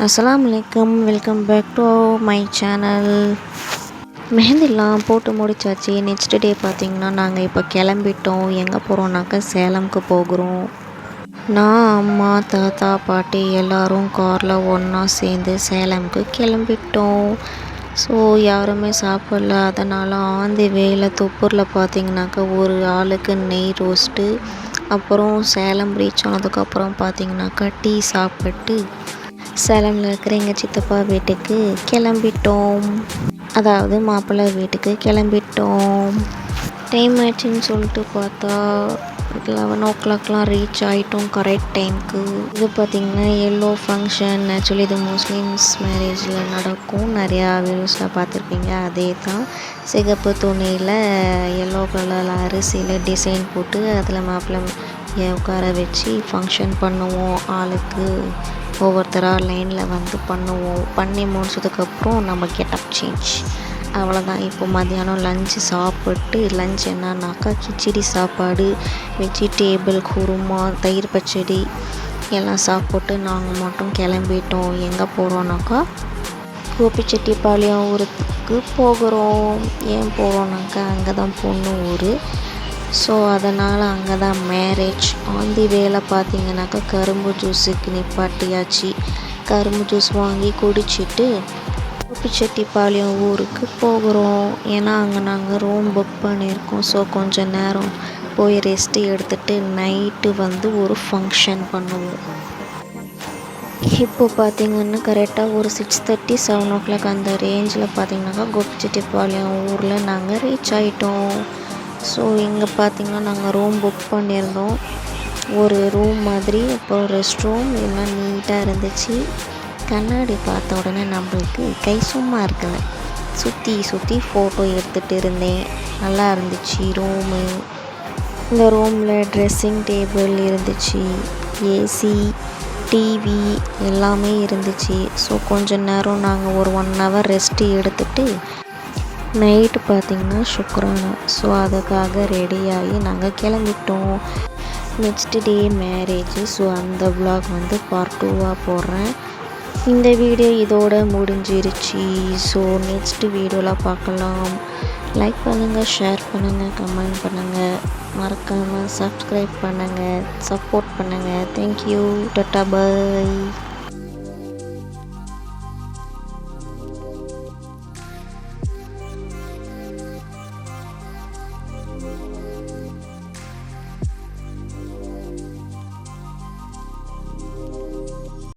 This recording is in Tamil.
அஸ்ஸலாமுஅலைக்கும், welcome back to my channel. மெஹந்திலாம் போட்டு முடிச்சாச்சு. நெக்ஸ்ட் டே பார்த்திங்கன்னா நாங்கள் இப்போ கிளம்பிட்டோம். எங்கே போகிறோம்னாக்கா சேலம்க்கு போகிறோம். நான், அம்மா, தாத்தா, பாட்டி எல்லோரும் காரில் ஒன்றா சேர்ந்து சேலம்க்கு கிளம்பிட்டோம். ஸோ யாருமே சாப்பிடல. அதனால் ஆந்தி வேலை தொப்பூரில் பார்த்திங்கனாக்கா ஒரு ஆளுக்கு நெய் ரோஸ்ட்டு, அப்புறம் சேலம் ரீச் ஆனதுக்கப்புறம் பார்த்திங்கனாக்கா டீ சாப்பிட்டு சேலமில் இருக்கிற எங்கள் சித்தப்பா வீட்டுக்கு கிளம்பிட்டோம். அதாவது மாப்பிள்ளை வீட்டுக்கு கிளம்பிட்டோம். டைம் ஆயிடுச்சுன்னு சொல்லிட்டு பார்த்தா 11 o'clock ரீச் ஆகிட்டோம் கரெக்ட் டைமுக்கு. இது பார்த்திங்கன்னா எல்லோ ஃபங்க்ஷன். ஆக்சுவலி இது முஸ்லீம்ஸ் மேரேஜில் நடக்கும். நிறையா வீடியோஸில் பார்த்துருப்பீங்க. அதே தான் சிகப்பு துணியில் எல்லோ கலரில் அரிசியில் டிசைன் போட்டு அதில் மாப்பிள்ளை உட்கார வச்சு ஃபங்க்ஷன் பண்ணுவோம். ஆளுக்கு ஒவ்வொருத்தராக லைனில் வந்து பண்ணுவோம். பண்ணி முடிச்சதுக்கப்புறம் நம்ம கெட்டப் சேஞ்ச், அவ்வளோதான். இப்போ மதியானம் லஞ்சு சாப்பிட்டு, லஞ்ச் என்னன்னாக்கா கிச்சடி சாப்பாடு, வெஜிடேபிள் குருமா, தயிர் பச்சடி எல்லாம் சாப்பிட்டு நாங்கள் மட்டும் கிளம்பிட்டோம். எங்கே போகிறோன்னாக்கா கோபிச்செட்டிப்பாளையம் ஊருக்கு போகிறோம். ஏன் போகிறோன்னாக்கா அங்கே தான் பொண்ணு ஊர். ஸோ அதனால் அங்கே தான் மேரேஜ். ஆந்தி வேலை பார்த்திங்கனாக்கா கரும்பு ஜூஸுக்கு நிப்பாட்டியாச்சு. கரும்பு ஜூஸ் வாங்கி குடிச்சிட்டு கோபிச்செட்டிப்பாளையம் ஊருக்கு போகிறோம். ஏன்னா அங்கே நாங்கள் ரூம் புக் பண்ணியிருக்கோம். ஸோ கொஞ்சம் நேரம் போய் ரெஸ்ட்டு எடுத்துகிட்டு நைட்டு வந்து ஒரு ஃபங்க்ஷன் பண்ணுவோம். இப்போ பார்த்திங்கன்னா கரெக்டாக ஒரு 6:30 7 o'clock அந்த ரேஞ்சில் பார்த்திங்கனாக்கா கோபிச்செட்டிப்பாளையம் ஊரில் நாங்கள் ரீச் ஆகிட்டோம். ஸோ இங்கே பார்த்திங்கன்னா நாங்கள் ரூம் புக் பண்ணியிருந்தோம். ஒரு ரூம் மாதிரி, அப்புறம் ரெஸ்ட் ரூம் எல்லாம் நீட்டாக இருந்துச்சு. கண்ணாடி பார்த்த உடனே நம்மளுக்கு கை சும்மா இருக்கல. சுற்றி ஃபோட்டோ எடுத்துகிட்டு இருந்தேன். நல்லா இருந்துச்சு ரூமு. இந்த ரூமில் ட்ரெஸ்ஸிங் டேபிள் இருந்துச்சு, ஏசி, டிவி எல்லாமே இருந்துச்சு. ஸோ கொஞ்சம் நேரம் நாங்கள் ஒரு 1 hour ரெஸ்ட்டு எடுத்துகிட்டு நைட்டு பார்த்திங்கன்னா சுக்ரானா. ஸோ அதுக்காக ரெடியாகி நாங்கள் கிளம்பிட்டோம். Next day marriage. ஸோ அந்த vlog வந்து பார்ட் 2வாக போடுறேன். இந்த வீடியோ இதோட முடிஞ்சிருச்சு. ஸோ நெக்ஸ்ட் வீடியோவில் பார்க்கலாம். லைக் பண்ணுங்கள், ஷேர் பண்ணுங்கள், கமெண்ட் பண்ணுங்கள், மறக்காமல் சப்ஸ்கிரைப் பண்ணுங்கள், சப்போர்ட் பண்ணுங்கள். தேங்க்யூ. டாட்டா, பாய்.